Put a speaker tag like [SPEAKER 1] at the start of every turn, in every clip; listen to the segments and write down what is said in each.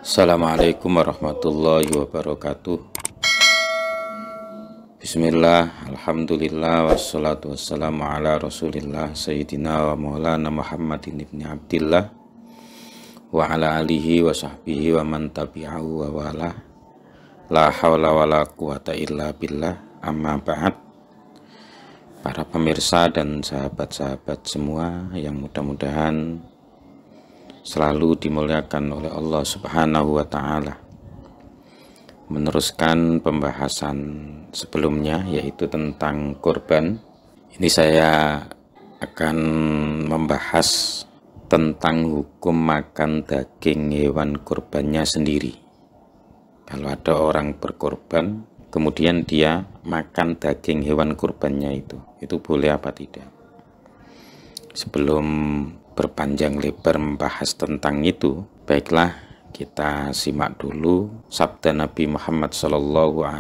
[SPEAKER 1] Assalamualaikum warahmatullahi wabarakatuh. Bismillah, alhamdulillah, wassalatu wassalamu ala rasulillah Sayyidina wa maulana Muhammadin ibni Abdillah wa ala alihi wa sahbihi wa man tabi'ahu wa wala. La hawla wa la quwata illa billah, amma ba'd. Para pemirsa dan sahabat-sahabat semua yang mudah-mudahan selalu dimuliakan oleh Allah Subhanahu wa Ta'ala. Meneruskan pembahasan sebelumnya, yaitu tentang kurban. Ini saya akan membahas tentang hukum makan daging hewan kurbannya sendiri. Kalau ada orang berkorban kemudian dia makan daging hewan kurbannya, itu boleh apa tidak? Sebelum berpanjang lebar membahas tentang itu, baiklah kita simak dulu sabda Nabi Muhammad SAW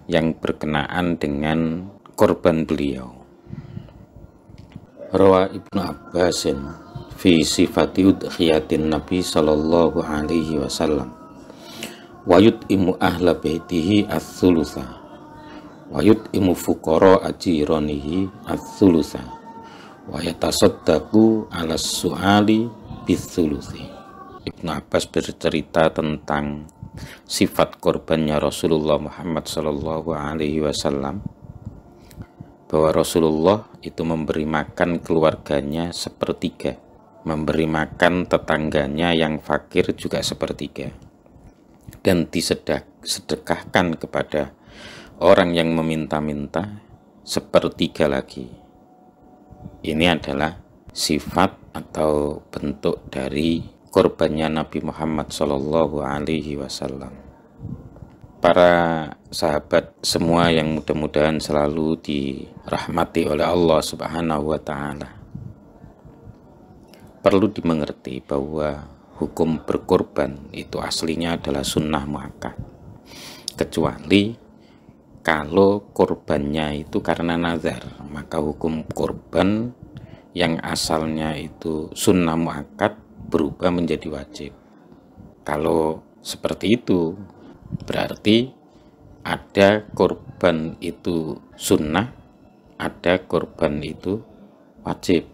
[SPEAKER 1] yang berkenaan dengan korban beliau. Rawa Ibnu Abbasin fi sifati udhiyatin Nabi SAW wa yut'imu ahla baitihi ats-tsulusa wa yut'imu fuqara ajiranihi ats-tsulusa wa yatasaddaqu 'alas su'ali bitsulusi. Ibnu Abbas bercerita tentang sifat korbannya Rasulullah Muhammad SAW, bahwa Rasulullah itu memberi makan keluarganya sepertiga, memberi makan tetangganya yang fakir juga sepertiga, dan disedekahkan kepada orang yang meminta-minta sepertiga lagi. Ini adalah sifat atau bentuk dari korbannya Nabi Muhammad SAW. Para sahabat semua yang mudah-mudahan selalu dirahmati oleh Allah Subhanahu wa Ta'ala, perlu dimengerti bahwa hukum berkorban itu aslinya adalah sunnah muakkad, kecuali kalau korbannya itu karena nazar, maka hukum korban yang asalnya itu sunnah muakkad berubah menjadi wajib. Kalau seperti itu, berarti ada korban itu sunnah, ada korban itu wajib.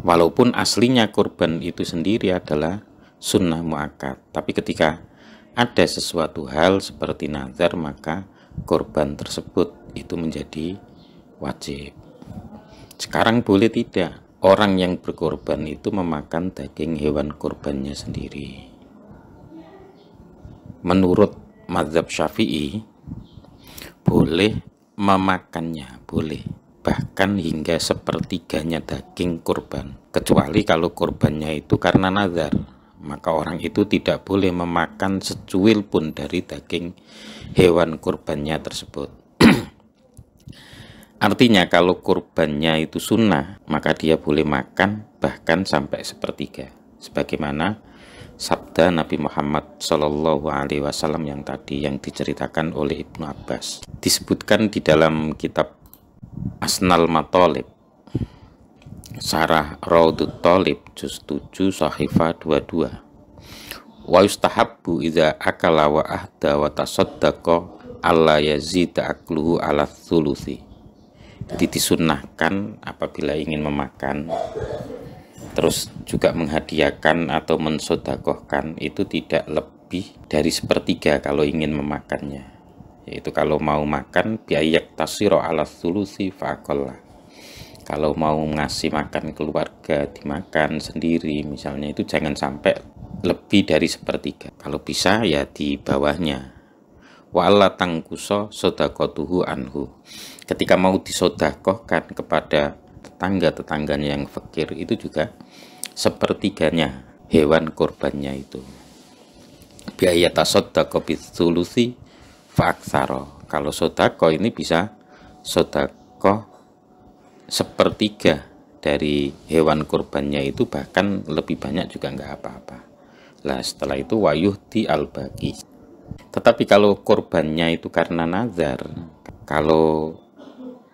[SPEAKER 1] Walaupun aslinya korban itu sendiri adalah sunnah muakkad, tapi ketika ada sesuatu hal seperti nazar, maka korban tersebut itu menjadi wajib. Sekarang boleh tidak orang yang berkorban itu memakan daging hewan kurbannya sendiri? Menurut mazhab Syafi'i, boleh memakannya, boleh, bahkan hingga sepertiganya daging kurban, kecuali kalau kurbannya itu karena nazar, maka orang itu tidak boleh memakan secuil pun dari daging hewan kurbannya tersebut. Artinya kalau kurbannya itu sunnah, maka dia boleh makan bahkan sampai sepertiga, sebagaimana sabda Nabi Muhammad SAW yang tadi yang diceritakan oleh Ibnu Abbas. Disebutkan di dalam kitab Asnal Matolib, Syarah Raudut Thalib juz 7 Shahifah 22, wa yustahabbu idza akala wa ahda wa tasaddaqa alla yazida akluhu ala tsulusi. Disunnahkan apabila ingin memakan terus juga menghadiahkan atau mensodakohkan, itu tidak lebih dari sepertiga kalau ingin memakannya, yaitu kalau mau makan biayak tasiro ala tsulusi faqalla. Kalau mau ngasih makan keluarga, dimakan sendiri misalnya, itu jangan sampai lebih dari sepertiga. Kalau bisa ya di bawahnya. Wa alla tangkuso sodakotuhu anhu. Ketika mau disodakohkan kepada tetangga-tetangganya yang fakir, itu juga sepertiganya hewan korbannya itu. Biaya tasodako bitsulusi fa'aksaro. Kalau sodako ini bisa sodako sepertiga dari hewan kurbannya itu, bahkan lebih banyak juga nggak apa-apa. Lah setelah itu wayuhti al-baqi. Tetapi kalau kurbannya itu karena nazar, kalau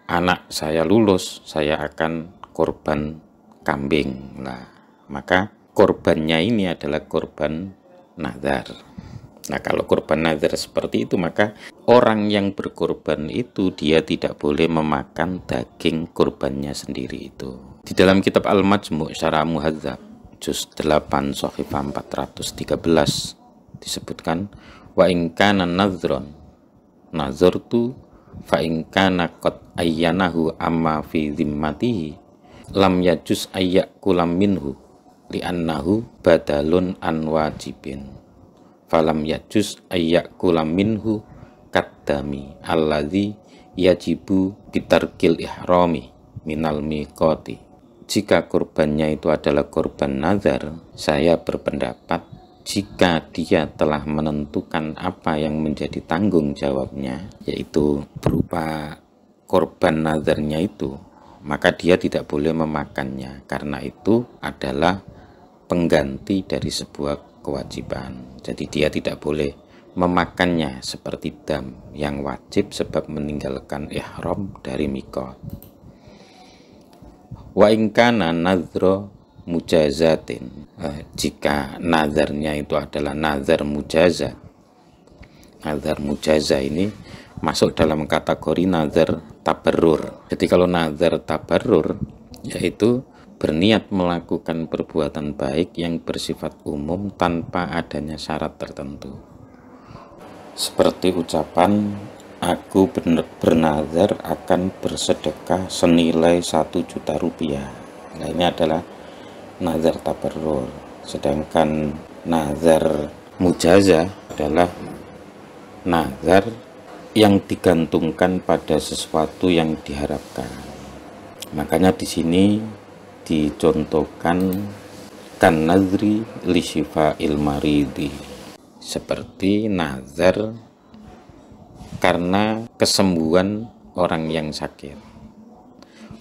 [SPEAKER 1] anak saya lulus, saya akan korban kambing, lah maka korbannya ini adalah korban nazar. Nah, kalau kurban nazar seperti itu, maka orang yang berkurban itu dia tidak boleh memakan daging kurbannya sendiri itu. Di dalam kitab Al-Majmu' Syarah Muhadzab juz 8 Shahifah 413 disebutkan, wa in kana nadhron nazartu fa in kana qad ayyanahu amma fi zimmatihi lam yajuz ayyakulam minhu li'annahu badalun an wajibin falam yajuz ayyakulam minhu kaddami alladzi yajibu bitarkil ihrami minal miqati. Jika kurbannya itu adalah kurban nazar, saya berpendapat jika dia telah menentukan apa yang menjadi tanggung jawabnya, yaitu berupa kurban nazarnya itu, maka dia tidak boleh memakannya, karena itu adalah pengganti dari sebuah kewajiban. Jadi dia tidak boleh memakannya seperti dam yang wajib sebab meninggalkan ihram dari miqat. Wa in kana nadhra mujazatin, jika nazarnya itu adalah nazar mujazah. Nazar mujazah ini masuk dalam kategori nazar tabarrur. Jadi kalau nazar tabarrur yaitu berniat melakukan perbuatan baik yang bersifat umum tanpa adanya syarat tertentu. Seperti ucapan, aku bernazar akan bersedekah senilai 1 juta rupiah. Nah, ini adalah nazar tabarrur. Sedangkan nazar mujazah adalah nazar yang digantungkan pada sesuatu yang diharapkan. Makanya di sini dicontohkan kan nazri li syifa'il maridi, seperti nazar karena kesembuhan orang yang sakit,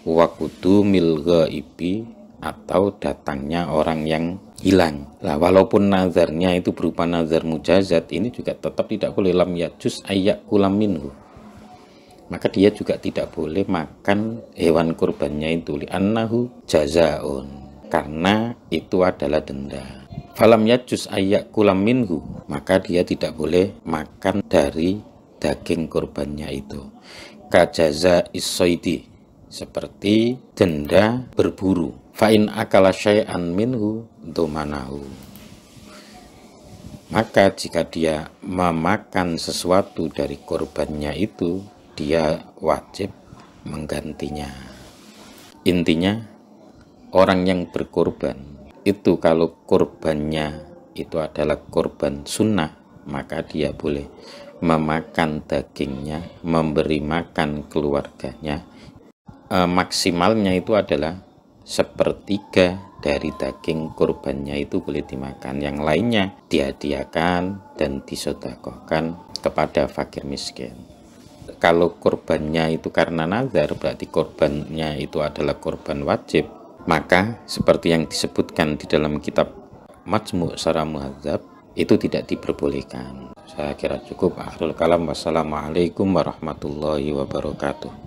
[SPEAKER 1] wa qudumil ghaibi, atau datangnya orang yang hilang. Lah, walaupun nazarnya itu berupa nazar mujazat, ini juga tetap tidak boleh lam yajuz ayyakulam minhu. Maka dia juga tidak boleh makan hewan kurbannya itu li'annahu jazaun, karena itu adalah denda. Falam yajuz ayyakulam minhu, maka dia tidak boleh makan dari daging kurbannya itu. Kajaza isoidi, seperti denda berburu. Fa'in akala syai'an minhu domanahu, maka jika dia memakan sesuatu dari kurbannya itu, dia wajib menggantinya. Intinya, orang yang berkorban itu kalau kurbannya itu adalah kurban sunnah, maka dia boleh memakan dagingnya, memberi makan keluarganya. Maksimalnya itu adalah 1/3 dari daging kurbannya itu boleh dimakan. Yang lainnya dihadiahkan dan disedekahkan kepada fakir miskin. Kalau kurbannya itu karena nazar, berarti kurbannya itu adalah kurban wajib, maka seperti yang disebutkan di dalam kitab Majmu' Syarah Muhadzab, itu tidak diperbolehkan. Saya kira cukup. Akhirul kalam. Wassalamualaikum warahmatullahi wabarakatuh.